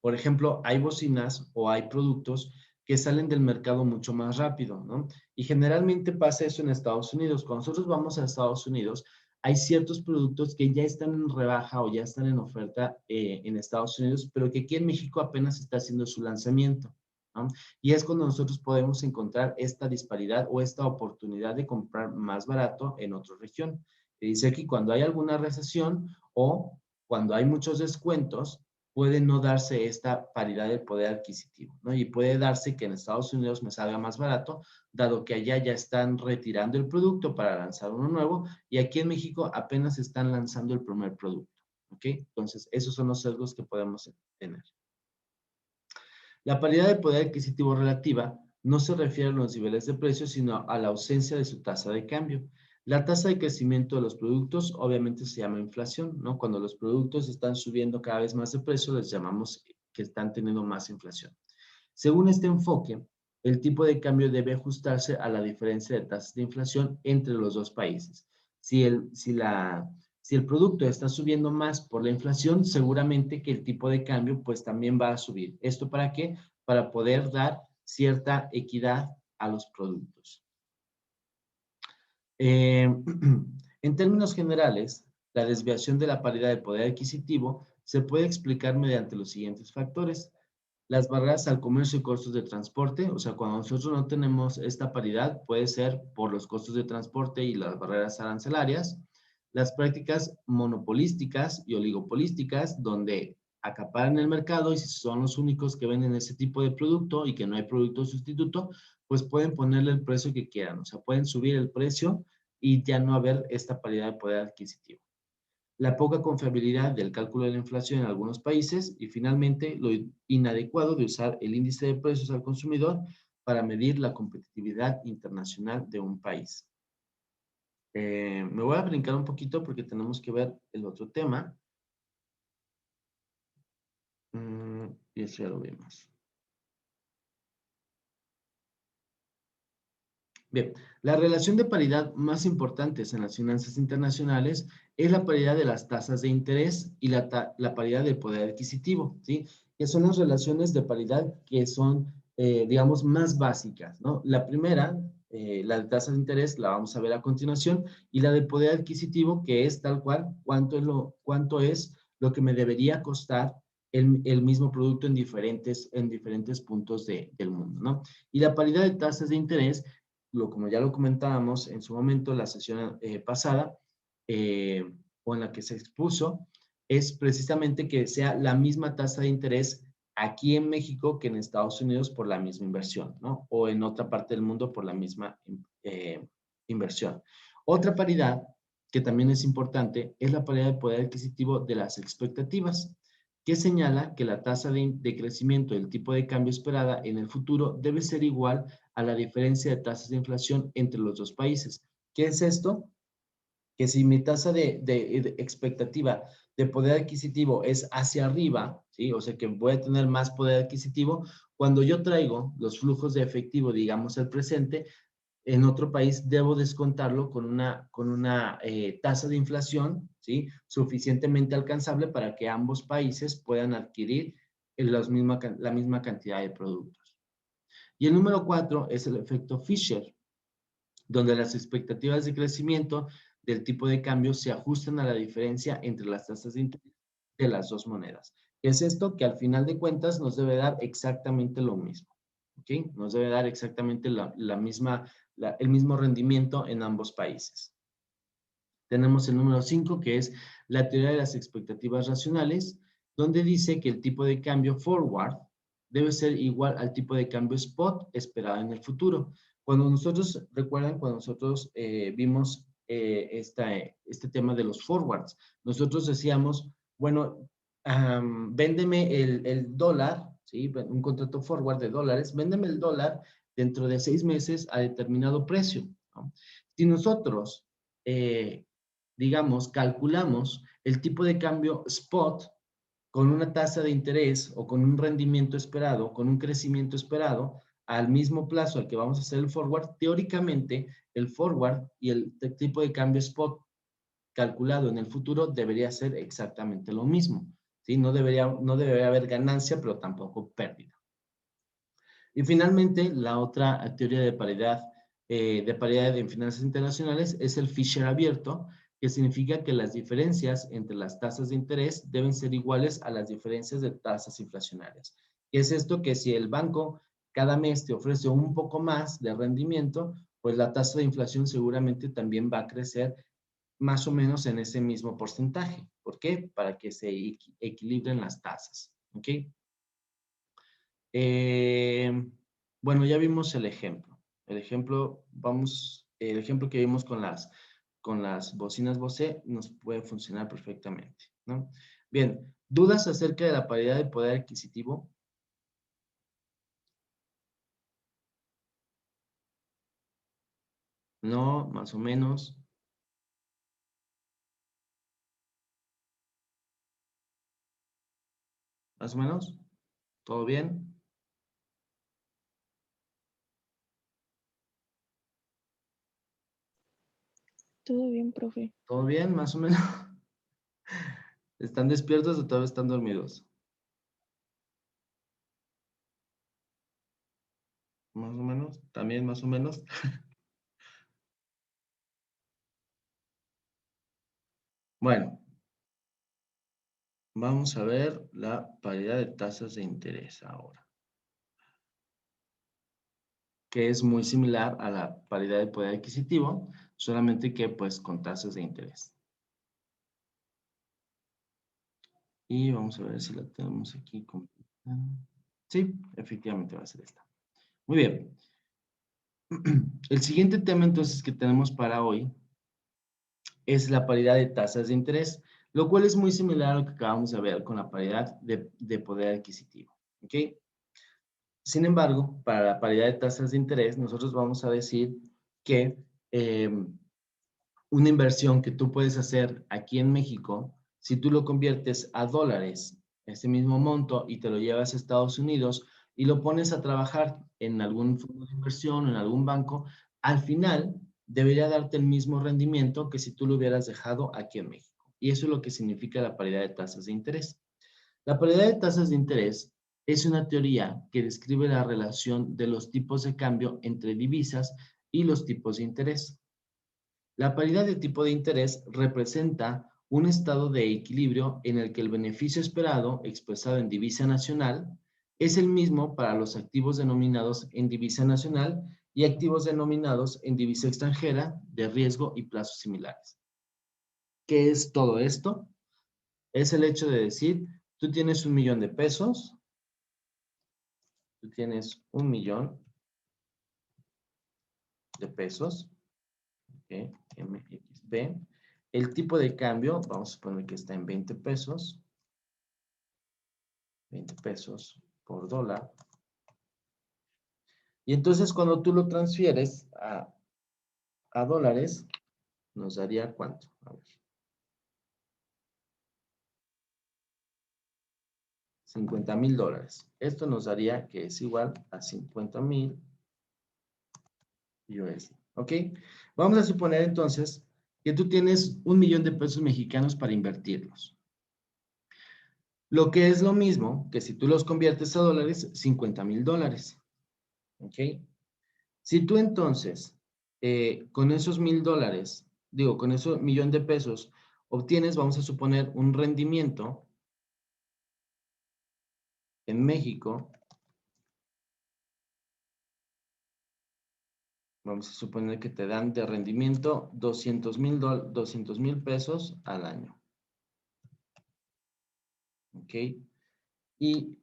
por ejemplo, hay bocinas o hay productos que salen del mercado mucho más rápido, ¿no? Y generalmente pasa eso en Estados Unidos. Cuando nosotros vamos a Estados Unidos, hay ciertos productos que ya están en rebaja o ya están en oferta en Estados Unidos, pero que aquí en México apenas está haciendo su lanzamiento, ¿no? Y es cuando nosotros podemos encontrar esta disparidad o esta oportunidad de comprar más barato en otra región. Dice aquí, cuando hay alguna recesión o cuando hay muchos descuentos, puede no darse esta paridad de poder adquisitivo, ¿no? Y puede darse que en Estados Unidos me salga más barato, dado que allá ya están retirando el producto para lanzar uno nuevo y aquí en México apenas están lanzando el primer producto, ¿ok? Entonces, esos son los sesgos que podemos tener. La paridad de poder adquisitivo relativa no se refiere a los niveles de precios, sino a la ausencia de su tasa de cambio. La tasa de crecimiento de los productos obviamente se llama inflación, ¿no? Cuando los productos están subiendo cada vez más de precio, les llamamos que están teniendo más inflación. Según este enfoque, el tipo de cambio debe ajustarse a la diferencia de tasas de inflación entre los dos países. Si el producto está subiendo más por la inflación, seguramente que el tipo de cambio pues también va a subir. ¿Esto para qué? Para poder dar cierta equidad a los productos. Eh, en términos generales, la desviación de la paridad de poder adquisitivo se puede explicar mediante los siguientes factores. Las barreras al comercio y costos de transporte, o sea, cuando nosotros no tenemos esta paridad, puede ser por los costos de transporte y las barreras arancelarias, las prácticas monopolísticas y oligopolísticas, donde acaparan el mercado y si son los únicos que venden ese tipo de producto y que no hay producto sustituto, pues pueden ponerle el precio que quieran, o sea, pueden subir el precio y ya no haber esta paridad de poder adquisitivo. La poca confiabilidad del cálculo de la inflación en algunos países y finalmente lo inadecuado de usar el índice de precios al consumidor para medir la competitividad internacional de un país. Me voy a brincar un poquito porque tenemos que ver el otro tema. Y eso ya lo vimos. Bien, la relación de paridad más importantes en las finanzas internacionales es la paridad de las tasas de interés y la paridad del poder adquisitivo, ¿sí? Que son las relaciones de paridad que son, digamos, más básicas, ¿no? La primera, la de tasa de interés, la vamos a ver a continuación, y la de poder adquisitivo, que es tal cual, cuánto es lo que me debería costar el mismo producto en diferentes puntos del mundo, ¿no? Y la paridad de tasas de interés como ya lo comentábamos en su momento, la sesión pasada, o en la que se expuso, es precisamente que sea la misma tasa de interés aquí en México que en Estados Unidos por la misma inversión, ¿no? O en otra parte del mundo por la misma inversión. Otra paridad que también es importante es la paridad de poder adquisitivo de las expectativas, que señala que la tasa de crecimiento del tipo de cambio esperada en el futuro debe ser igual a la diferencia de tasas de inflación entre los dos países. ¿Qué es esto? Que si mi tasa de expectativa de poder adquisitivo es hacia arriba, ¿sí? O sea que voy a tener más poder adquisitivo, cuando yo traigo los flujos de efectivo, digamos, al presente, en otro país debo descontarlo con una tasa de inflación, ¿sí? Suficientemente alcanzable para que ambos países puedan adquirir la misma cantidad de productos. Y el número 4 es el efecto Fisher, donde las expectativas de crecimiento del tipo de cambio se ajustan a la diferencia entre las tasas de interés de las dos monedas. ¿Qué es esto? Que al final de cuentas nos debe dar exactamente lo mismo. ¿Ok? Nos debe dar exactamente el mismo rendimiento en ambos países. Tenemos el número 5, que es la teoría de las expectativas racionales, donde dice que el tipo de cambio forward debe ser igual al tipo de cambio spot esperado en el futuro. Cuando nosotros, recuerdan, cuando nosotros vimos este tema de los forwards, nosotros decíamos, bueno, véndeme el dólar, ¿sí? Un contrato forward de dólares, véndeme el dólar dentro de 6 meses a determinado precio, ¿no? Si nosotros digamos, calculamos el tipo de cambio spot con una tasa de interés o con un rendimiento esperado, con un crecimiento esperado, al mismo plazo al que vamos a hacer el forward, teóricamente el forward y el tipo de cambio spot calculado en el futuro debería ser exactamente lo mismo. ¿Sí? No debería haber ganancia, pero tampoco pérdida. Y finalmente, la otra teoría de paridad en finanzas internacionales es el Fisher abierto, que significa que las diferencias entre las tasas de interés deben ser iguales a las diferencias de tasas inflacionarias. ¿Qué es esto? Que si el banco cada mes te ofrece un poco más de rendimiento, pues la tasa de inflación seguramente también va a crecer más o menos en ese mismo porcentaje. ¿Por qué? Para que se equilibren las tasas. ¿Ok? Eh, bueno, ya vimos el ejemplo. El ejemplo que vimos con las bocinas Bose nos puede funcionar perfectamente, ¿no? Bien, ¿dudas acerca de la paridad de poder adquisitivo? No, más o menos. Más o menos. ¿Todo bien? Todo bien, profe. ¿Todo bien? Más o menos. ¿Están despiertos o todavía están dormidos? Más o menos. También más o menos. Bueno, vamos a ver la paridad de tasas de interés ahora, que es muy similar a la paridad de poder adquisitivo, solamente que pues con tasas de interés. Y vamos a ver si la tenemos aquí completa. Sí, efectivamente va a ser esta. Muy bien. El siguiente tema entonces que tenemos para hoy es la paridad de tasas de interés, lo cual es muy similar a lo que acabamos de ver con la paridad de poder adquisitivo. ¿Ok? Sin embargo, para la paridad de tasas de interés, nosotros vamos a decir que una inversión que tú puedes hacer aquí en México, si tú lo conviertes a dólares, ese mismo monto, y te lo llevas a Estados Unidos y lo pones a trabajar en algún fondo de inversión, en algún banco, al final debería darte el mismo rendimiento que si tú lo hubieras dejado aquí en México. Y eso es lo que significa la paridad de tasas de interés. La paridad de tasas de interés es una teoría que describe la relación de los tipos de cambio entre divisas y los tipos de interés. La paridad de tipo de interés representa un estado de equilibrio en el que el beneficio esperado, expresado en divisa nacional, es el mismo para los activos denominados en divisa nacional y activos denominados en divisa extranjera de riesgo y plazos similares. ¿Qué es todo esto? Es el hecho de decir, tú tienes $1,000,000, tú tienes $1,000,000, ¿ok? MXB. El tipo de cambio, vamos a suponer que está en 20 pesos. 20 pesos por dólar. Y entonces cuando tú lo transfieres a dólares, nos daría ¿cuánto? A ver. $50,000. Esto nos daría que es igual a 50,000 USD. ¿Ok? Vamos a suponer entonces que tú tienes $1,000,000 mexicanos para invertirlos. Lo que es lo mismo que si tú los conviertes a dólares, $50,000. ¿Ok? Si tú entonces, con esos $1,000, digo, con ese $1,000,000, obtienes, vamos a suponer, un rendimiento en México, vamos a suponer que te dan de rendimiento 200,000 pesos al año. ¿Ok? Y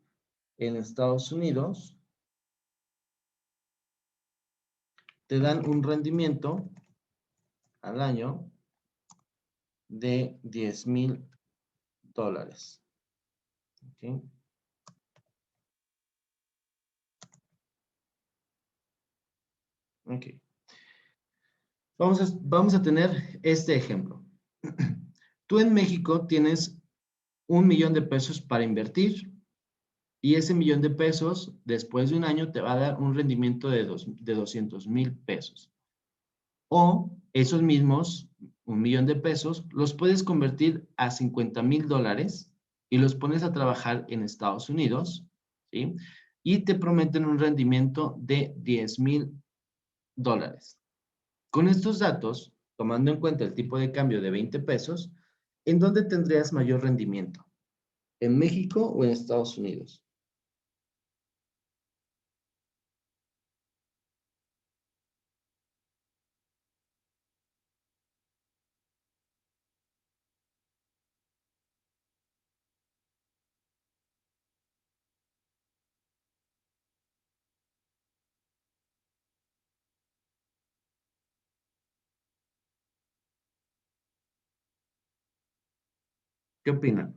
en Estados Unidos te dan un rendimiento al año de $10,000. ¿Ok? Ok. Vamos a tener este ejemplo. Tú en México tienes $1,000,000 para invertir y ese $1,000,000 después de un año te va a dar un rendimiento de 200,000 pesos. O esos mismos $1,000,000 los puedes convertir a $50,000 y los pones a trabajar en Estados Unidos, ¿sí? Y te prometen un rendimiento de $10,000. Con estos datos, tomando en cuenta el tipo de cambio de 20 pesos, ¿en dónde tendrías mayor rendimiento? ¿En México o en Estados Unidos? ¿Qué opinan?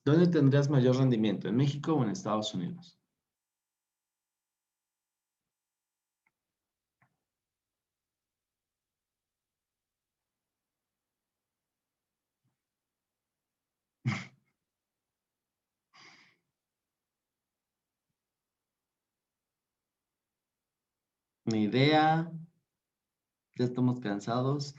¿Dónde tendrías mayor rendimiento? ¿En México o en Estados Unidos? Ni idea. Ya estamos cansados.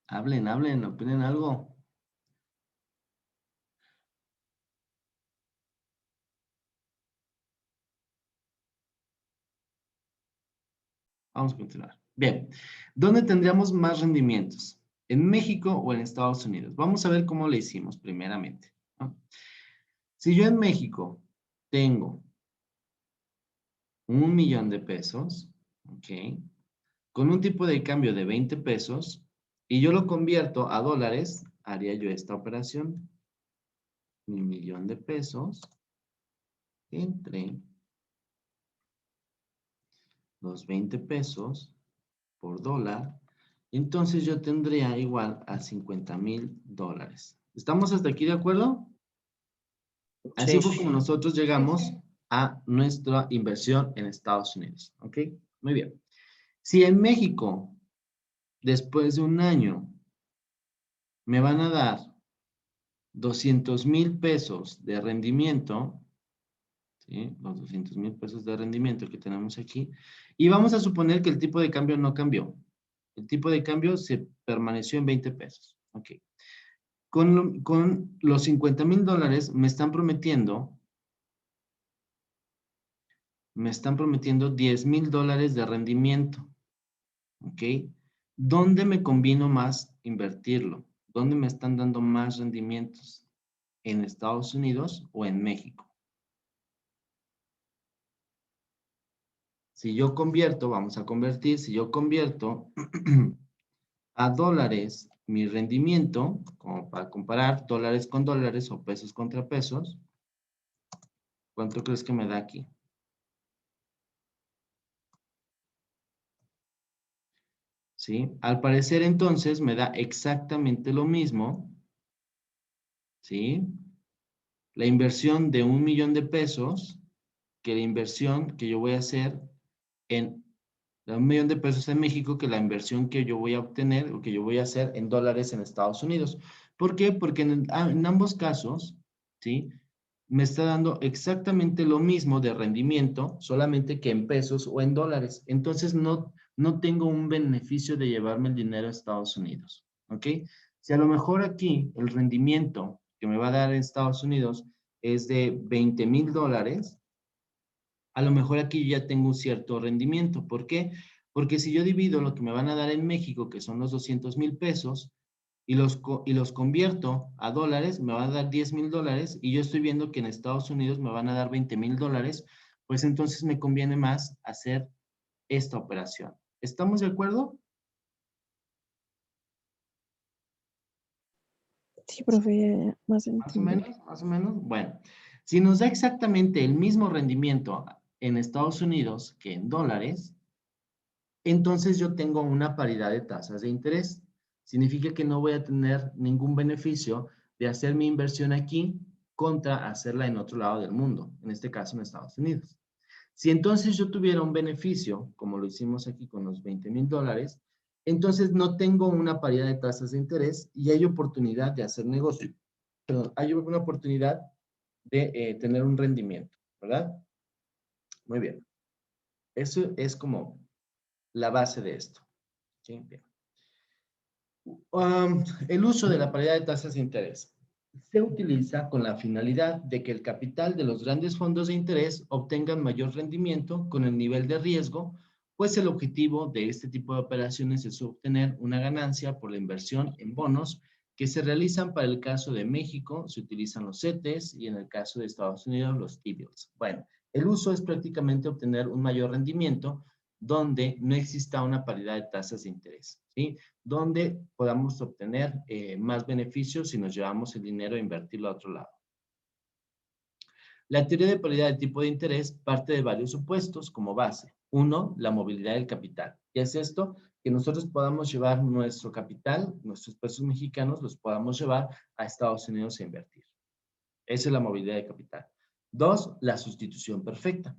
Hablen, opinen algo. Vamos a continuar. Bien, ¿dónde tendríamos más rendimientos? ¿En México o en Estados Unidos? Vamos a ver cómo le hicimos primeramente, ¿no? Si yo en México tengo 1,000,000 de pesos, ¿ok? Con un tipo de cambio de 20 pesos, y yo lo convierto a dólares, haría yo esta operación. 1,000,000 de pesos entre los 20 pesos por dólar, entonces yo tendría igual a $50,000. ¿Estamos hasta aquí de acuerdo? Así Sí. fue como nosotros llegamos a nuestra inversión en Estados Unidos. ¿Ok? Muy bien. Si en México, después de un año, me van a dar 200,000 pesos de rendimiento, ¿sí? Los 200,000 pesos de rendimiento que tenemos aquí, y vamos a suponer que el tipo de cambio no cambió. El tipo de cambio se permaneció en 20 pesos. Ok. Con los $50,000 me están prometiendo $10,000 de rendimiento. ¿Ok? ¿Dónde me convino más invertirlo? ¿Dónde me están dando más rendimientos? ¿En Estados Unidos o en México? Si yo convierto, vamos a convertir, si yo convierto a dólares mi rendimiento, como para comparar dólares con dólares o pesos contra pesos, ¿cuánto crees que me da aquí? ¿Sí? Al parecer entonces me da exactamente lo mismo, ¿sí? La inversión de 1,000,000 de pesos que la inversión que yo voy a hacer en 1,000,000 de pesos en México que la inversión que yo voy a obtener o que yo voy a hacer en dólares en Estados Unidos. ¿Por qué? Porque en ambos casos, ¿sí? Me está dando exactamente lo mismo de rendimiento, solamente que en pesos o en dólares. Entonces, no tengo un beneficio de llevarme el dinero a Estados Unidos, ¿ok? Si a lo mejor aquí el rendimiento que me va a dar en Estados Unidos es de $20,000, a lo mejor aquí ya tengo un cierto rendimiento. ¿Por qué? Porque si yo divido lo que me van a dar en México, que son los 200,000 pesos, y los convierto a dólares, me va a dar $10,000 y yo estoy viendo que en Estados Unidos me van a dar $20,000, pues entonces me conviene más hacer esta operación. ¿Estamos de acuerdo? Sí, profe, ya más Más o entendí. menos, más o menos. Bueno, si nos da exactamente el mismo rendimiento en Estados Unidos que en dólares, entonces yo tengo una paridad de tasas de interés. Significa que no voy a tener ningún beneficio de hacer mi inversión aquí contra hacerla en otro lado del mundo, en este caso en Estados Unidos. Si entonces yo tuviera un beneficio, como lo hicimos aquí con los $20,000, entonces no tengo una paridad de tasas de interés y hay oportunidad de hacer negocio. Perdón, hay una oportunidad de tener un rendimiento, ¿verdad? Muy bien. Eso es como la base de esto. ¿Sí? Bien. El uso de la paridad de tasas de interés se utiliza con la finalidad de que el capital de los grandes fondos de interés obtengan mayor rendimiento con el nivel de riesgo, pues el objetivo de este tipo de operaciones es obtener una ganancia por la inversión en bonos que se realizan. Para el caso de México se utilizan los CETES y en el caso de Estados Unidos los T-bills. Bueno, el uso es prácticamente obtener un mayor rendimiento donde no exista una paridad de tasas de interés, ¿sí? Donde podamos obtener más beneficios si nos llevamos el dinero a invertirlo a otro lado. La teoría de paridad de tipo de interés parte de varios supuestos como base. Uno, la movilidad del capital. ¿Qué es esto? Que nosotros podamos llevar nuestro capital, nuestros pesos mexicanos, los podamos llevar a Estados Unidos a invertir. Esa es la movilidad de capital. Dos, la sustitución perfecta.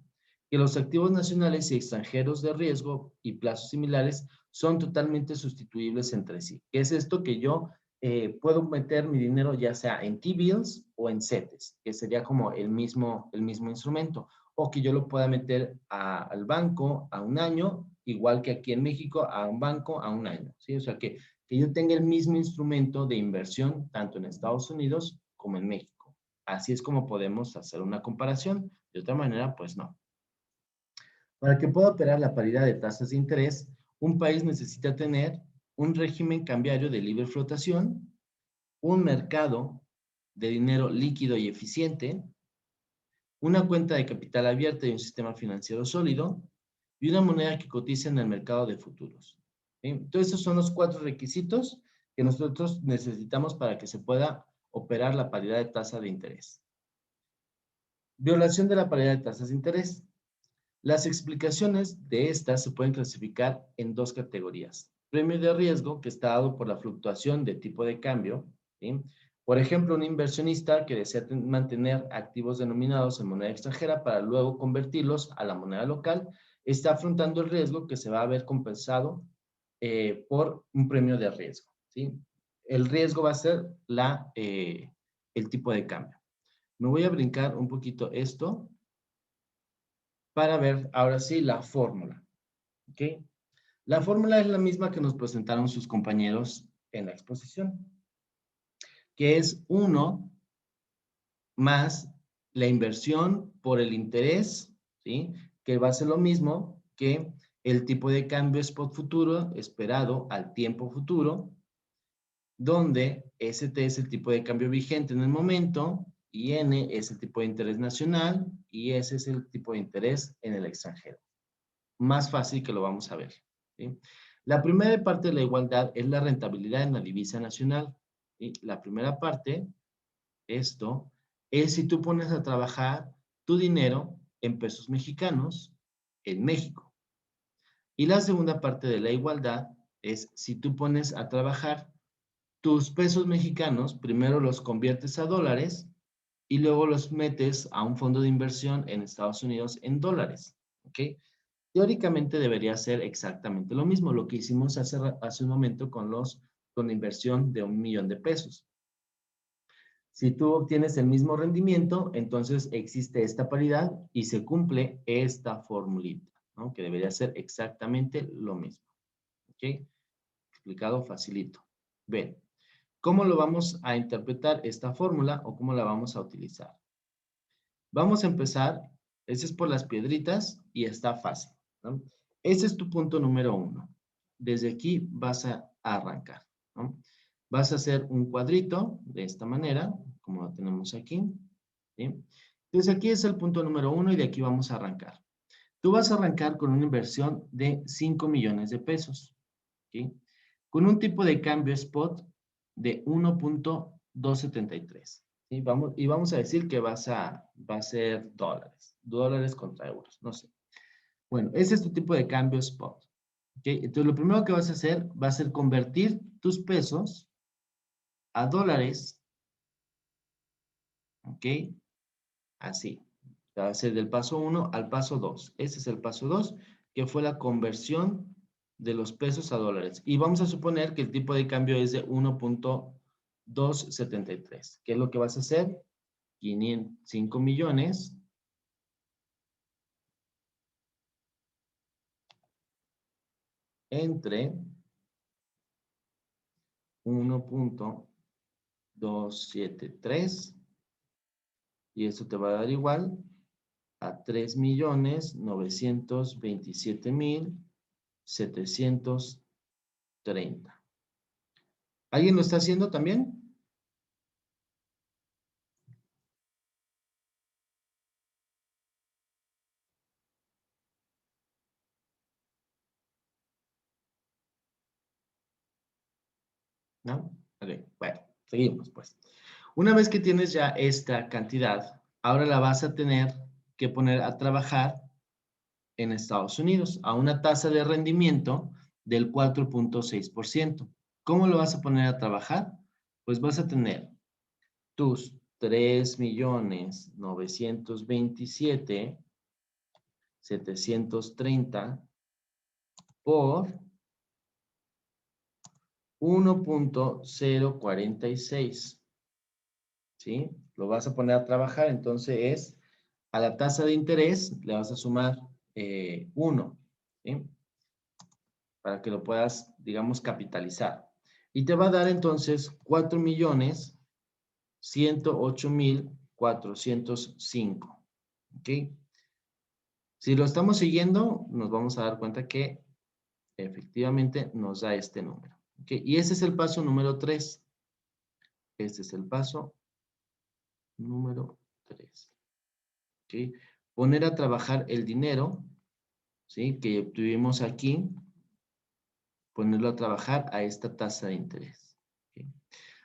Que los activos nacionales y extranjeros de riesgo y plazos similares son totalmente sustituibles entre sí. ¿Qué es esto? Que yo puedo meter mi dinero ya sea en T-bills o en CETES, que sería como el mismo instrumento, o que yo lo pueda meter al banco a un año, igual que aquí en México, a un banco a un año, ¿sí? O sea, que yo tenga el mismo instrumento de inversión tanto en Estados Unidos como en México. Así es como podemos hacer una comparación. De otra manera, pues no. Para que pueda operar la paridad de tasas de interés, un país necesita tener un régimen cambiario de libre flotación, un mercado de dinero líquido y eficiente, una cuenta de capital abierta y un sistema financiero sólido, y una moneda que cotice en el mercado de futuros. ¿Sí? Entonces, esos son los 4 requisitos que nosotros necesitamos para que se pueda operar la paridad de tasa de interés. Violación de la paridad de tasas de interés. Las explicaciones de estas se pueden clasificar en 2 categorías. Premio de riesgo, que está dado por la fluctuación de tipo de cambio. ¿Sí? Por ejemplo, un inversionista que desea mantener activos denominados en moneda extranjera para luego convertirlos a la moneda local, está afrontando el riesgo que se va a ver compensado por un premio de riesgo. ¿Sí? El riesgo va a ser el tipo de cambio. Me voy a brincar un poquito esto para ver ahora sí la fórmula. ¿Ok? La fórmula es la misma que nos presentaron sus compañeros en la exposición, que es 1 más la inversión por el interés, ¿sí? Que va a ser lo mismo que el tipo de cambio spot futuro esperado al tiempo futuro, donde ST es el tipo de cambio vigente en el momento, y N es el tipo de interés nacional, y S es el tipo de interés en el extranjero. Más fácil que lo vamos a ver. ¿Sí? La primera parte de la igualdad es la rentabilidad en la divisa nacional. ¿Sí? La primera parte, esto, es si tú pones a trabajar tu dinero en pesos mexicanos en México. Y la segunda parte de la igualdad es si tú pones a trabajar tus pesos mexicanos, primero los conviertes a dólares y luego los metes a un fondo de inversión en Estados Unidos en dólares. ¿Ok? Teóricamente debería ser exactamente lo mismo, lo que hicimos hace un momento con la inversión de 1,000,000 de pesos. Si tú obtienes el mismo rendimiento, entonces existe esta paridad y se cumple esta formulita, ¿no? Que debería ser exactamente lo mismo. ¿Ok? Explicado facilito. Bien, ¿cómo lo vamos a interpretar esta fórmula o cómo la vamos a utilizar? Vamos a empezar, ese es por las piedritas y está fácil, ¿no? Ese es tu punto número 1. Desde aquí vas a arrancar, ¿no? Vas a hacer un cuadrito de esta manera, como lo tenemos aquí, ¿sí? Entonces aquí es el punto número 1 y de aquí vamos a arrancar. Tú vas a arrancar con una inversión de 5 millones de pesos, ¿sí? Con un tipo de cambio spot de 1.273. ¿Sí? Vamos a decir que va a ser dólares contra euros, no sé. Bueno, ese es tu tipo de cambio spot. ¿Okay? Entonces, lo primero que vas a hacer va a ser convertir tus pesos a dólares, ¿ok? Así. Va a ser del paso 1 al paso 2. Ese es el paso 2, que fue la conversión de los pesos a dólares. Y vamos a suponer que el tipo de cambio es de 1.273. ¿Qué es lo que vas a hacer? 5 millones entre 1.273 y eso te va a dar igual a 3.927.730. ¿Alguien lo está haciendo también? ¿No? Ok, bueno, seguimos pues. Una vez que tienes ya esta cantidad, ahora la vas a tener que poner a trabajar en Estados Unidos a una tasa de rendimiento del 4.6%. ¿Cómo lo vas a poner a trabajar? Pues vas a tener tus 3.927.730 por 1.046. ¿Sí? Lo vas a poner a trabajar, entonces es a la tasa de interés le vas a sumar 1, ¿sí? Para que lo puedas, digamos, capitalizar. Y te va a dar entonces 4.108.405. ¿Ok? Si lo estamos siguiendo, nos vamos a dar cuenta que efectivamente nos da este número. ¿Ok? Y ese es el paso número 3. Este es el paso número 3. ¿Ok? Poner a trabajar el dinero, ¿sí? Que obtuvimos aquí, ponerlo a trabajar a esta tasa de interés. ¿Ok?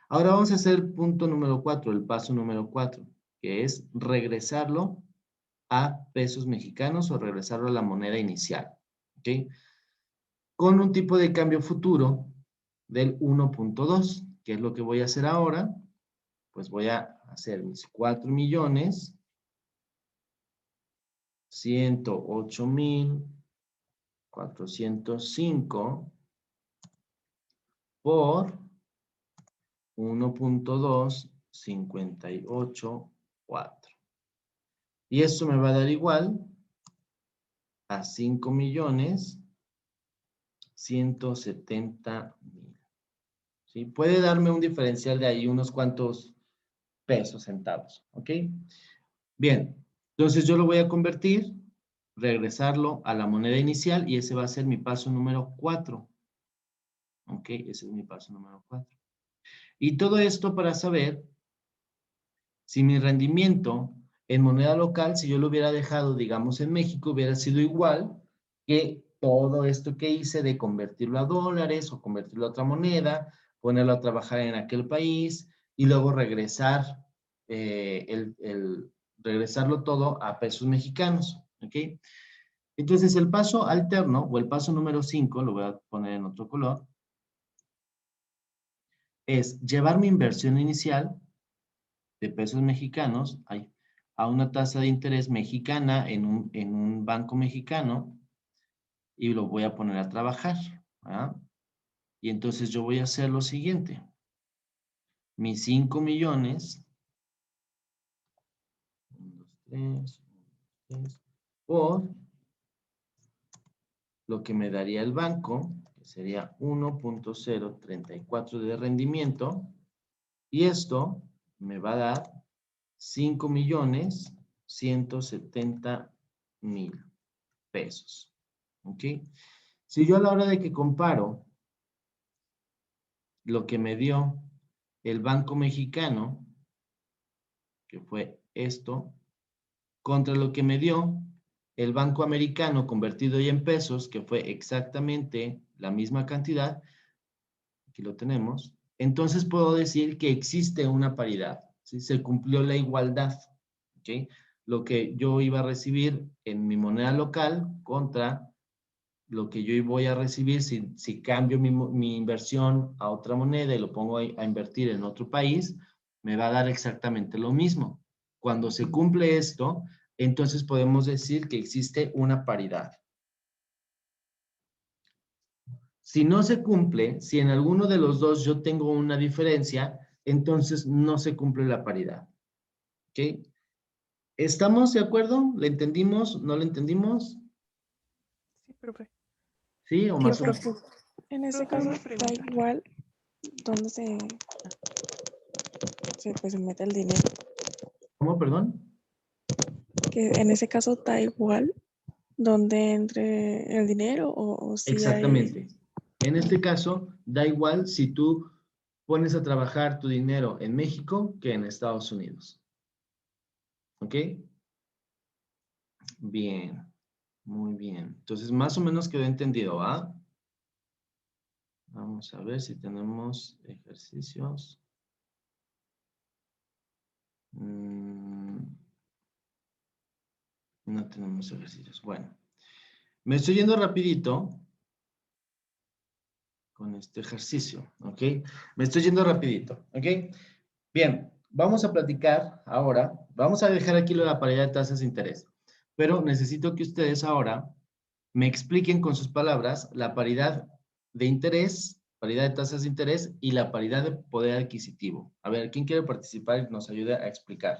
Ahora vamos a hacer el punto número 4, el paso número 4, que es regresarlo a pesos mexicanos o regresarlo a la moneda inicial. ¿Ok? Con un tipo de cambio futuro del 1.2, que es lo que voy a hacer ahora. Pues voy a hacer mis 4.108.405 por 1.258.4. Y esto me va a dar igual a 5.170.000. ¿Sí? Puede darme un diferencial de ahí unos cuantos pesos, centavos. ¿Ok? Bien, entonces yo lo voy a convertir, regresarlo a la moneda inicial y ese va a ser mi paso número 4. ¿Ok? Ese es mi paso número 4. Y todo esto para saber si mi rendimiento en moneda local, si yo lo hubiera dejado, digamos, en México, hubiera sido igual que todo esto que hice de convertirlo a dólares o convertirlo a otra moneda, ponerlo a trabajar en aquel país y luego regresar regresarlo todo a pesos mexicanos. ¿Ok? Entonces el paso alterno o el paso número 5, lo voy a poner en otro color, es llevar mi inversión inicial de pesos mexicanos a una tasa de interés mexicana en un banco mexicano y lo voy a poner a trabajar. ¿Verdad? Y entonces yo voy a hacer lo siguiente. Mis 5 millones, 1, 2, 3, por lo que me daría el banco, que sería 1.034 de rendimiento, y esto me va a dar 5.170.000 pesos. ¿Ok? Si yo a la hora de que comparo lo que me dio el Banco Mexicano, que fue esto, contra lo que me dio el Banco Americano convertido ya en pesos, que fue exactamente la misma cantidad, aquí lo tenemos, entonces puedo decir que existe una paridad, ¿sí? Se cumplió la igualdad, ¿ok? Lo que yo iba a recibir en mi moneda local contra lo que yo voy a recibir si cambio mi inversión a otra moneda y lo pongo a invertir en otro país, me va a dar exactamente lo mismo. Cuando se cumple esto, entonces podemos decir que existe una paridad. Si no se cumple, si en alguno de los dos yo tengo una diferencia, entonces no se cumple la paridad. ¿Ok? ¿Estamos de acuerdo? ¿Le entendimos? ¿No le entendimamos? Sí, profe. ¿Sí o Sí, más o menos? profe. En ese Profe, caso, una da pregunta. igual dónde se mete el dinero. ¿Cómo, perdón? Que en ese caso da igual dónde entre el dinero o si hay... Exactamente. En este caso, da igual si tú pones a trabajar tu dinero en México que en Estados Unidos. ¿Ok? Bien, muy bien. Entonces, más o menos quedó entendido, ¿ah? Vamos a ver si tenemos ejercicios. No tenemos ejercicios. Bueno, me estoy yendo rapidito con este ejercicio, ¿ok? Me estoy yendo rapidito, ¿ok? Bien, vamos a platicar ahora, vamos a dejar aquí lo de la paridad de tasas de interés, pero necesito que ustedes ahora me expliquen con sus palabras la paridad de interés, paridad de tasas de interés y la paridad de poder adquisitivo. A ver, ¿quién quiere participar y nos ayude a explicar?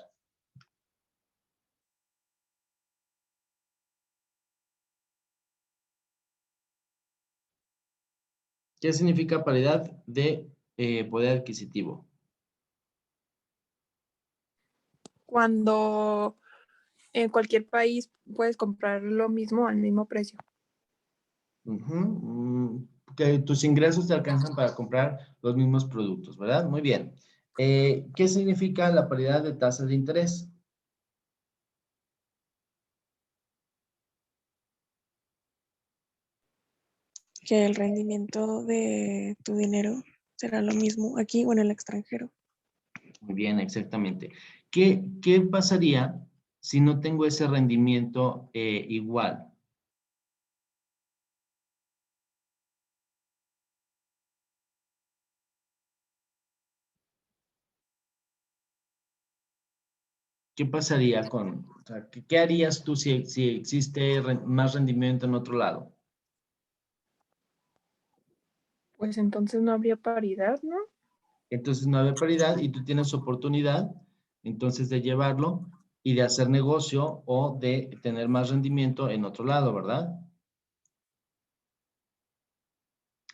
¿Qué significa paridad de poder adquisitivo? Cuando en cualquier país puedes comprar lo mismo al mismo precio. Que tus ingresos te alcanzan para comprar los mismos productos, ¿verdad? Muy bien. ¿Qué significa la paridad de tasas de interés? Que el rendimiento de tu dinero será lo mismo aquí o en el extranjero. Muy bien, exactamente. ¿Qué pasaría si no tengo ese rendimiento igual? ¿Qué pasaría o sea, ¿qué harías tú si existe más rendimiento en otro lado? Pues entonces no habría paridad, ¿no? Entonces no hay paridad y tú tienes oportunidad entonces de llevarlo y de hacer negocio o de tener más rendimiento en otro lado, ¿verdad?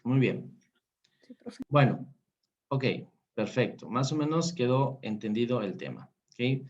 Muy bien. Sí, profe. Bueno, ok, perfecto. Más o menos quedó entendido el tema, ¿ok?